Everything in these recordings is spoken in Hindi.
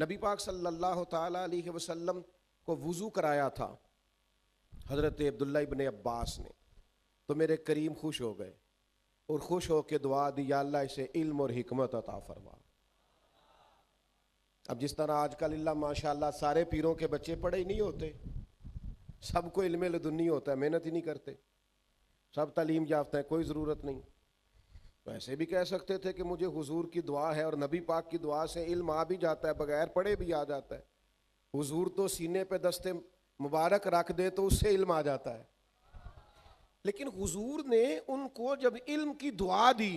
नबी पाक सल्लल्लाहु ताला अलैहि वसल्लम को वुज़ू कराया था हज़रत अब्दुल्ला इब्न अब्बास ने, तो मेरे करीम खुश हो गए और खुश होकर दुआ दी, या अल्लाह इसे इल्म और हिकमत अता फरमा। अब जिस तरह आजकल इल्ला माशाअल्लाह सारे पीरों के बच्चे पढ़े ही नहीं होते, सबको इल्म लदुन्नी होता है, मेहनत ही नहीं करते, सब तालीम याफ्ता है, कोई ज़रूरत नहीं। तो ऐसे भी कह सकते थे कि मुझे हुजूर की दुआ है और नबी पाक की दुआ से इल्म आ भी जाता है, बगैर पढ़े भी आ जाता है। हुजूर तो सीने पे दस्ते मुबारक रख दे तो उससे इल्म आ जाता है। लेकिन हुजूर ने उनको जब इल्म की दुआ दी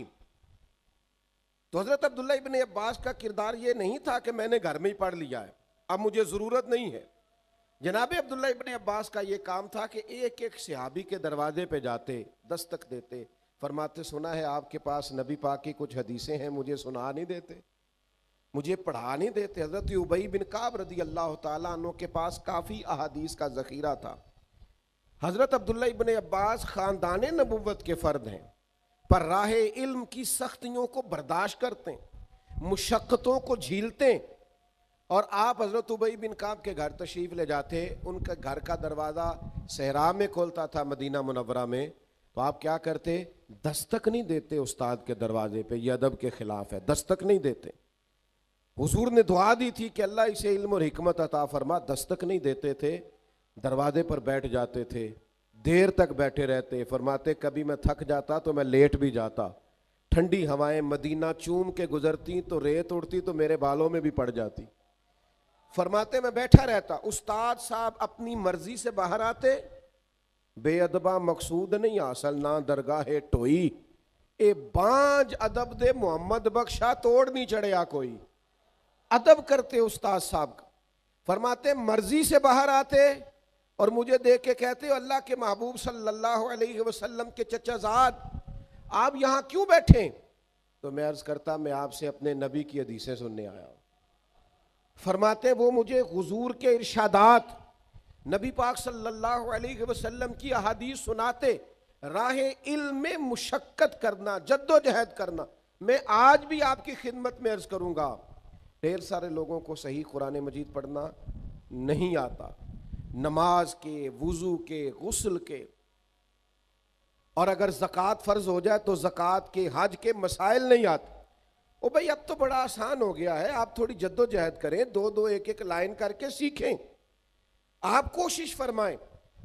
तो हजरत अब्दुल्ला इब्न अब्बास का किरदार ये नहीं था कि मैंने घर में ही पढ़ लिया है, अब मुझे ज़रूरत नहीं है। जनाब अब्दुल्ला इब्न अब्बास का ये काम था कि एक एक सहाबी के दरवाजे पे जाते, दस्तक देते, फरमाते सुना है आपके पास नबी पाक की कुछ हदीसें हैं, मुझे सुना नहीं देते, मुझे पढ़ा नहीं देते। हजरत उबई बिन काब रदी अल्लाह ताला अन्हु के पास काफ़ी अहादीस का ज़ख़ीरा था। हजरत अब्दुल्ला इब्न अब्बास ख़ानदान नबुव्वत के फ़र्द हैं, पर राह इल्म की सख्तियों को बर्दाश्त करते, मुशक्क़तों को झीलते। और आप हजरत उबई बिन काब के घर तशरीफ़ ले जाते, उनका घर का दरवाज़ा सहरा में खोलता था मदीना मुनव्वरा में, तो आप क्या करते, दस्तक नहीं देते उस्ताद के दरवाजे पे, यह अदब के खिलाफ है, दस्तक नहीं देते। हुजूर ने दुआ दी थी कि अल्लाह इसे इल्म और हिकमत अता फरमा, दस्तक नहीं देते थे, दरवाजे पर बैठ जाते थे, देर तक बैठे रहते। फरमाते कभी मैं थक जाता तो मैं लेट भी जाता, ठंडी हवाएं मदीना चूम के गुजरती तो रेत उड़ती तो मेरे बालों में भी पड़ जाती। फरमाते मैं बैठा रहता, उस्ताद साहब अपनी मर्जी से बाहर आते, बेअदबा मकसूद नहीं हासिल ना दरगाहे टोई, ए बांज अदब दे मोहम्मद बख्शा तोड़ नहीं चढ़िया कोई। अदब करते उस्ताद साहब का। फरमाते मर्जी से बाहर आते और मुझे देख के कहते अल्लाह के महबूब सल्लल्लाहु अलैहि वसल्लम के चचाजाद आप यहाँ क्यों बैठे? तो मैं अर्ज करता मैं आपसे अपने नबी की हदीसें सुनने आया हूँ। फरमाते वो मुझे हुजूर के इरशादात, नबी पाक सल्लल्लाहु अलैहि वसल्लम की अहादीस सुनाते, राह इल्म में मुशक्कत करना, जद्दोजहद करना। मैं आज भी आपकी खिदमत में अर्ज करूंगा, ढेर सारे लोगों को सही कुरान मजीद पढ़ना नहीं आता, नमाज के, वुजू के, गुस्ल के, और अगर ज़कात फ़र्ज हो जाए तो ज़कात के, हज के मसाइल नहीं आते। ओ भाई अब तो बड़ा आसान हो गया है, आप थोड़ी जद्दोजहद करें, दो दो एक एक लाइन करके सीखें। आप कोशिश फरमाएं,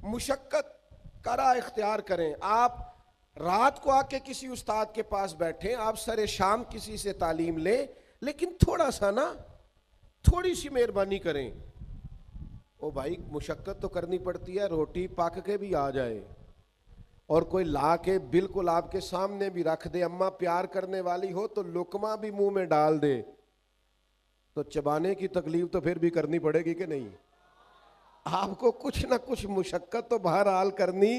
मुशक्कत का राह इख्तियार करें। आप रात को आके किसी उस्ताद के पास बैठें, आप सरे शाम किसी से तालीम लें, लेकिन थोड़ा सा ना, थोड़ी सी मेहरबानी करें। ओ भाई मुशक्कत तो करनी पड़ती है, रोटी पक के भी आ जाए और कोई ला के बिल्कुल आपके सामने भी रख दे, अम्मा प्यार करने वाली हो तो लुकमा भी मुंह में डाल दे, तो चबाने की तकलीफ तो फिर भी करनी पड़ेगी कि नहीं? आपको कुछ ना कुछ मुशक्कत तो बहरहाल करनी,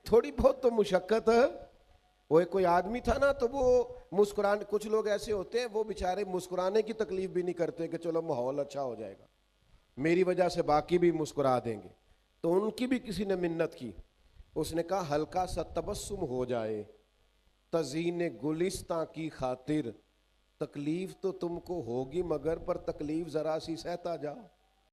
थोड़ी बहुत तो मुशक्कत है। वो कोई आदमी था ना, तो वो मुस्कुराने, कुछ लोग ऐसे होते हैं वो बेचारे मुस्कुराने की तकलीफ भी नहीं करते कि चलो माहौल अच्छा हो जाएगा, मेरी वजह से बाकी भी मुस्कुरा देंगे। तो उनकी भी किसी ने मिन्नत की, उसने कहा हल्का सा तबस्सुम हो जाए तज़ीन गुलिस्तां की खातिर, तकलीफ तो तुमको होगी मगर पर तकलीफ जरा सी सहता जाओ।